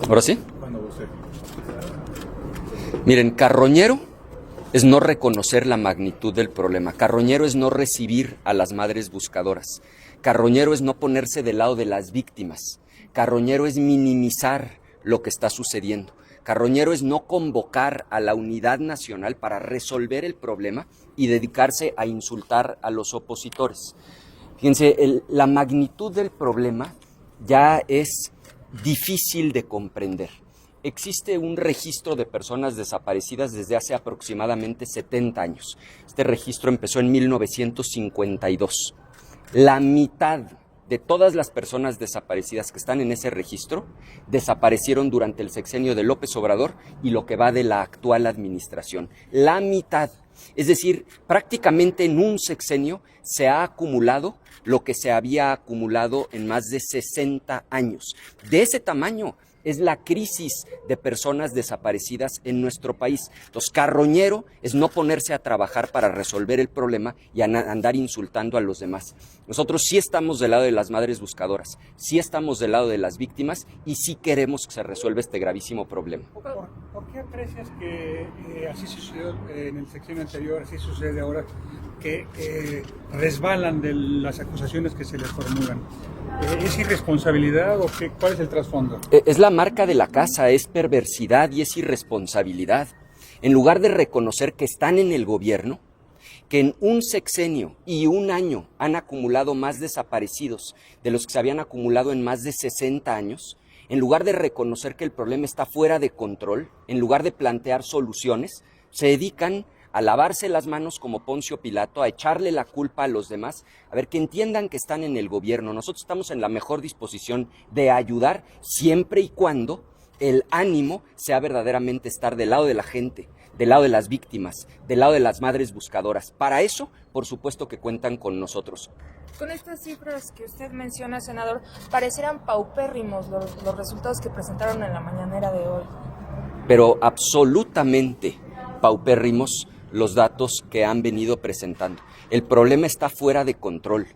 ¿Ahora sí? Cuando usted. Miren, carroñero es no reconocer la magnitud del problema. Carroñero es no recibir a las madres buscadoras. Carroñero es no ponerse del lado de las víctimas. Carroñero es minimizar lo que está sucediendo. Carroñero es no convocar a la unidad nacional para resolver el problema y dedicarse a insultar a los opositores. Fíjense, la magnitud del problema ya es difícil de comprender. Existe un registro de personas desaparecidas desde hace aproximadamente 70 años. Este registro empezó en 1952. La mitad de todas las personas desaparecidas que están en ese registro desaparecieron durante el sexenio de López Obrador y lo que va de la actual administración. La mitad. Es decir, prácticamente en un sexenio se ha acumulado lo que se había acumulado en más de 60 años. De ese tamaño es la crisis de personas desaparecidas en nuestro país. Entonces, carroñero es no ponerse a trabajar para resolver el problema y andar insultando a los demás. Nosotros sí estamos del lado de las madres buscadoras, sí estamos del lado de las víctimas y sí queremos que se resuelva este gravísimo problema. ¿Por qué aprecias que así sucedió en el sexenio anterior, así sucede ahora, que resbalan de las acusaciones que se les formulan? ¿Es irresponsabilidad o qué? ¿Cuál es el trasfondo? Es la marca de la casa, es perversidad y es irresponsabilidad. En lugar de reconocer que están en el gobierno, que en un sexenio y un año han acumulado más desaparecidos de los que se habían acumulado en más de 60 años, en lugar de reconocer que el problema está fuera de control, en lugar de plantear soluciones, se dedican a lavarse las manos como Poncio Pilato, a echarle la culpa a los demás, a ver, que entiendan que están en el gobierno. Nosotros estamos en la mejor disposición de ayudar siempre y cuando el ánimo sea verdaderamente estar del lado de la gente, del lado de las víctimas, del lado de las madres buscadoras. Para eso, por supuesto que cuentan con nosotros. Con estas cifras que usted menciona, senador, parecieran paupérrimos los resultados que presentaron en la mañanera de hoy. Pero absolutamente paupérrimos los datos que han venido presentando. El problema está fuera de control.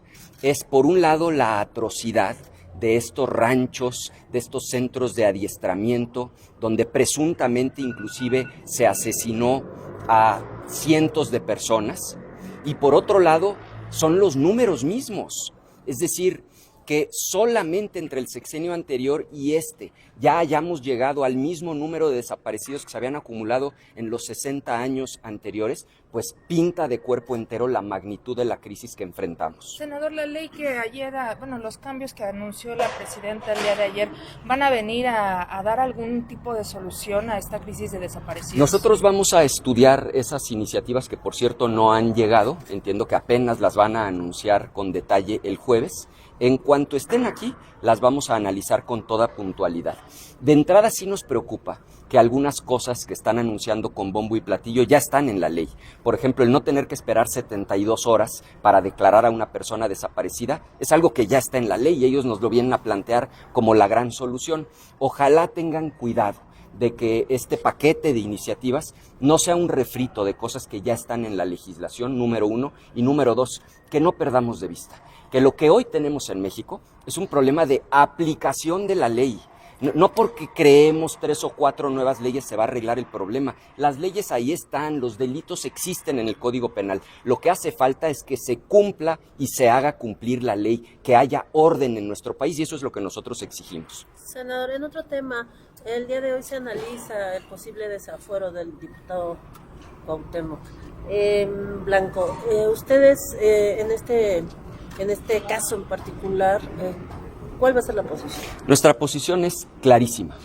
Es, por un lado, la atrocidad de estos ranchos, de estos centros de adiestramiento, donde presuntamente inclusive se asesinó a cientos de personas. Y por otro lado, son los números mismos. Es decir, que solamente entre el sexenio anterior y este ya hayamos llegado al mismo número de desaparecidos que se habían acumulado en los 60 años anteriores, pues pinta de cuerpo entero la magnitud de la crisis que enfrentamos. Senador, la ley que ayer, los cambios que anunció la presidenta el día de ayer, ¿van a venir a dar algún tipo de solución a esta crisis de desaparecidos? Nosotros vamos a estudiar esas iniciativas que, por cierto, no han llegado. Entiendo que apenas las van a anunciar con detalle el jueves. En cuanto estén aquí, las vamos a analizar con toda puntualidad. De entrada sí nos preocupa que algunas cosas que están anunciando con bombo y platillo ya están en la ley. Por ejemplo, el no tener que esperar 72 horas para declarar a una persona desaparecida es algo que ya está en la ley y ellos nos lo vienen a plantear como la gran solución. Ojalá tengan cuidado de que este paquete de iniciativas no sea un refrito de cosas que ya están en la legislación, número uno, y número dos, que no perdamos de vista que lo que hoy tenemos en México es un problema de aplicación de la ley. No porque creemos 3 o 4 nuevas leyes se va a arreglar el problema. Las leyes ahí están, los delitos existen en el Código Penal. Lo que hace falta es que se cumpla y se haga cumplir la ley, que haya orden en nuestro país y eso es lo que nosotros exigimos. Senador, en otro tema, el día de hoy se analiza el posible desafuero del diputado Cuauhtémoc Blanco. Ustedes en este caso en particular, ¿cuál va a ser la posición? Nuestra posición es clarísima,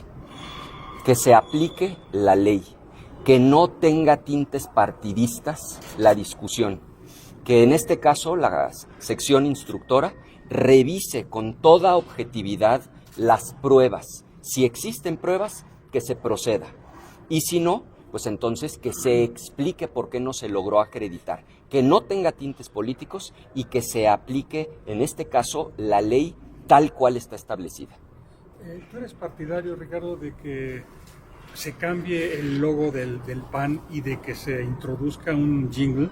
que se aplique la ley, que no tenga tintes partidistas la discusión, que en este caso la sección instructora revise con toda objetividad las pruebas. Si existen pruebas, que se proceda. Y si no, pues entonces que se explique por qué no se logró acreditar, que no tenga tintes políticos y que se aplique, en este caso, la ley tal cual está establecida. ¿Tú eres partidario, Ricardo, de que se cambie el logo del PAN y de que se introduzca un jingle?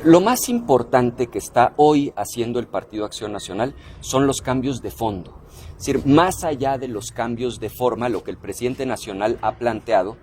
Lo más importante que está hoy haciendo el Partido Acción Nacional son los cambios de fondo. Es decir, más allá de los cambios de forma, lo que el presidente nacional ha planteado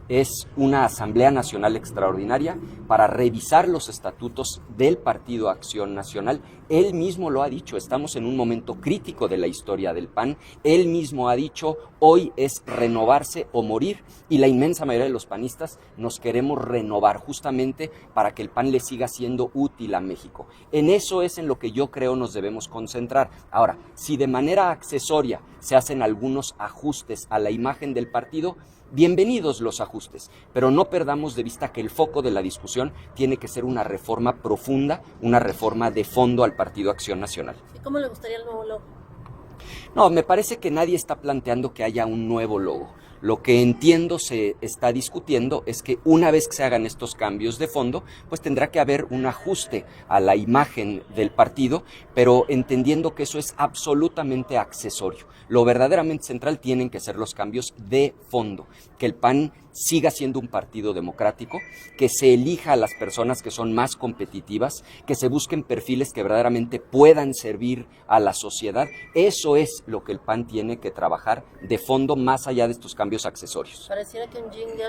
es una Asamblea Nacional Extraordinaria para revisar los estatutos del Partido Acción Nacional. Él mismo lo ha dicho, estamos en un momento crítico de la historia del PAN. Él mismo ha dicho, hoy es renovarse o morir, y la inmensa mayoría de los panistas nos queremos renovar justamente para que el PAN le siga siendo útil a México. En eso es en lo que yo creo nos debemos concentrar. Ahora, si de manera accesoria se hacen algunos ajustes a la imagen del partido, bienvenidos los ajustes, pero no perdamos de vista que el foco de la discusión tiene que ser una reforma profunda, una reforma de fondo al Partido Acción Nacional. ¿Y cómo le gustaría el nuevo logo? No, me parece que nadie está planteando que haya un nuevo logo. Lo que entiendo se está discutiendo es que una vez que se hagan estos cambios de fondo, pues tendrá que haber un ajuste a la imagen del partido, pero entendiendo que eso es absolutamente accesorio. Lo verdaderamente central tienen que ser los cambios de fondo, que el PAN siga siendo un partido democrático, que se elija a las personas que son más competitivas, que se busquen perfiles que verdaderamente puedan servir a la sociedad. Eso es lo que el PAN tiene que trabajar de fondo, más allá de estos cambios accesorios. Pareciera que un jingle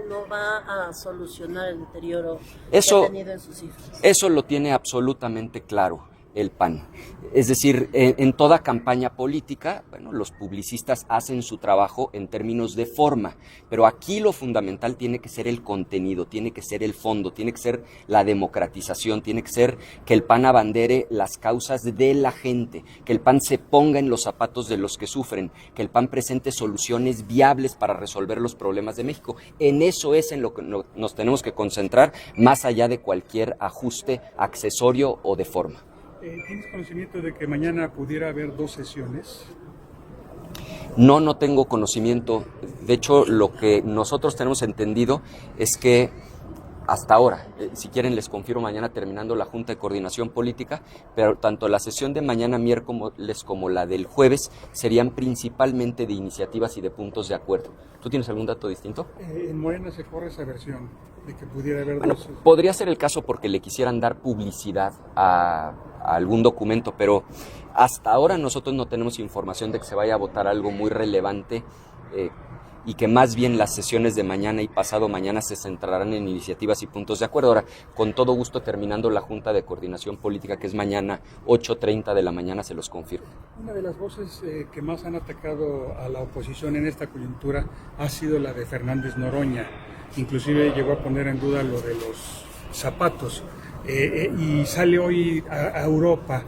no va a solucionar el deterioro Eso, que ha tenido en sus cifras. Eso lo tiene absolutamente claro el PAN. Es decir, en toda campaña política, bueno, los publicistas hacen su trabajo en términos de forma, pero aquí lo fundamental tiene que ser el contenido, tiene que ser el fondo, tiene que ser la democratización, tiene que ser que el PAN abandere las causas de la gente, que el PAN se ponga en los zapatos de los que sufren, que el PAN presente soluciones viables para resolver los problemas de México. En eso es en lo que nos tenemos que concentrar, más allá de cualquier ajuste accesorio o de forma. ¿Tienes conocimiento de que mañana pudiera haber 2 sesiones? No tengo conocimiento. De hecho, lo que nosotros tenemos entendido es que hasta ahora, si quieren les confirmo mañana terminando la Junta de Coordinación Política, pero tanto la sesión de mañana miércoles como la del jueves serían principalmente de iniciativas y de puntos de acuerdo. ¿Tú tienes algún dato distinto? En Morena se corre esa versión de que pudiera haber Bueno, 2. podría ser el caso porque le quisieran dar publicidad a algún documento, pero hasta ahora nosotros no tenemos información de que se vaya a votar algo muy relevante y que más bien las sesiones de mañana y pasado mañana se centrarán en iniciativas y puntos de acuerdo. Ahora, con todo gusto, terminando la Junta de Coordinación Política, que es mañana 8:30 de la mañana, se los confirmo. Una de las voces que más han atacado a la oposición en esta coyuntura ha sido la de Fernández Noroña. Inclusive llegó a poner en duda lo de los zapatos. Y sale hoy a Europa.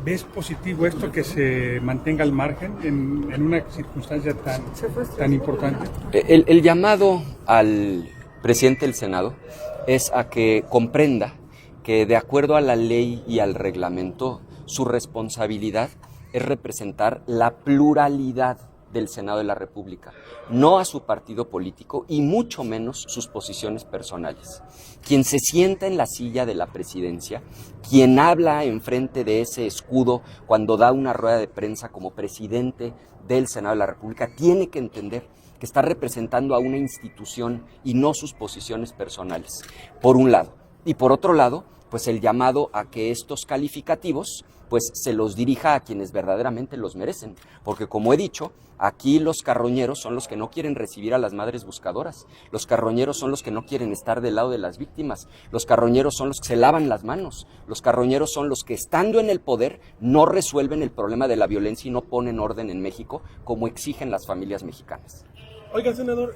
¿Ves positivo esto que se mantenga al margen en una circunstancia tan importante? El llamado al presidente del Senado es a que comprenda que de acuerdo a la ley y al reglamento, su responsabilidad es representar la pluralidad del Senado de la República, no a su partido político y mucho menos sus posiciones personales. Quien se sienta en la silla de la presidencia, quien habla enfrente de ese escudo cuando da una rueda de prensa como presidente del Senado de la República, tiene que entender que está representando a una institución y no sus posiciones personales, por un lado. Y por otro lado, pues el llamado a que estos calificativos pues se los dirija a quienes verdaderamente los merecen, porque como he dicho, aquí los carroñeros son los que no quieren recibir a las madres buscadoras, los carroñeros son los que no quieren estar del lado de las víctimas, los carroñeros son los que se lavan las manos, los carroñeros son los que estando en el poder no resuelven el problema de la violencia y no ponen orden en México como exigen las familias mexicanas. Oiga, senador,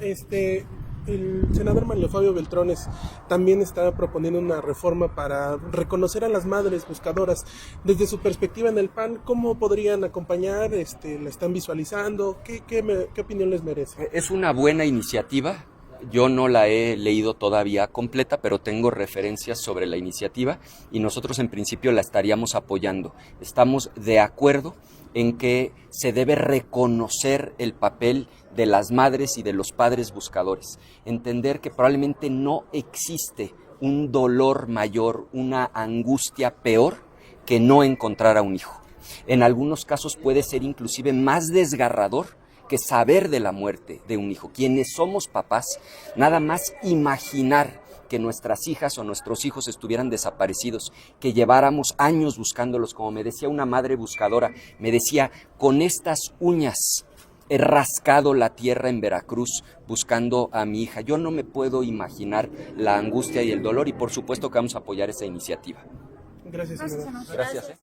el senador Manlio Fabio Beltrones también está proponiendo una reforma para reconocer a las madres buscadoras. Desde su perspectiva en el PAN, ¿cómo podrían acompañar? ¿La están visualizando? ¿Qué opinión les merece? Es una buena iniciativa. Yo no la he leído todavía completa, pero tengo referencias sobre la iniciativa y nosotros en principio la estaríamos apoyando. Estamos de acuerdo en que se debe reconocer el papel de las madres y de los padres buscadores. Entender que probablemente no existe un dolor mayor, una angustia peor que no encontrar a un hijo. En algunos casos puede ser inclusive más desgarrador que saber de la muerte de un hijo. Quienes somos papás, nada más imaginar que nuestras hijas o nuestros hijos estuvieran desaparecidos, que lleváramos años buscándolos, como me decía una madre buscadora, me decía, con estas uñas he rascado la tierra en Veracruz buscando a mi hija. Yo no me puedo imaginar la angustia y el dolor y por supuesto que vamos a apoyar esa iniciativa. Gracias, senador. Gracias.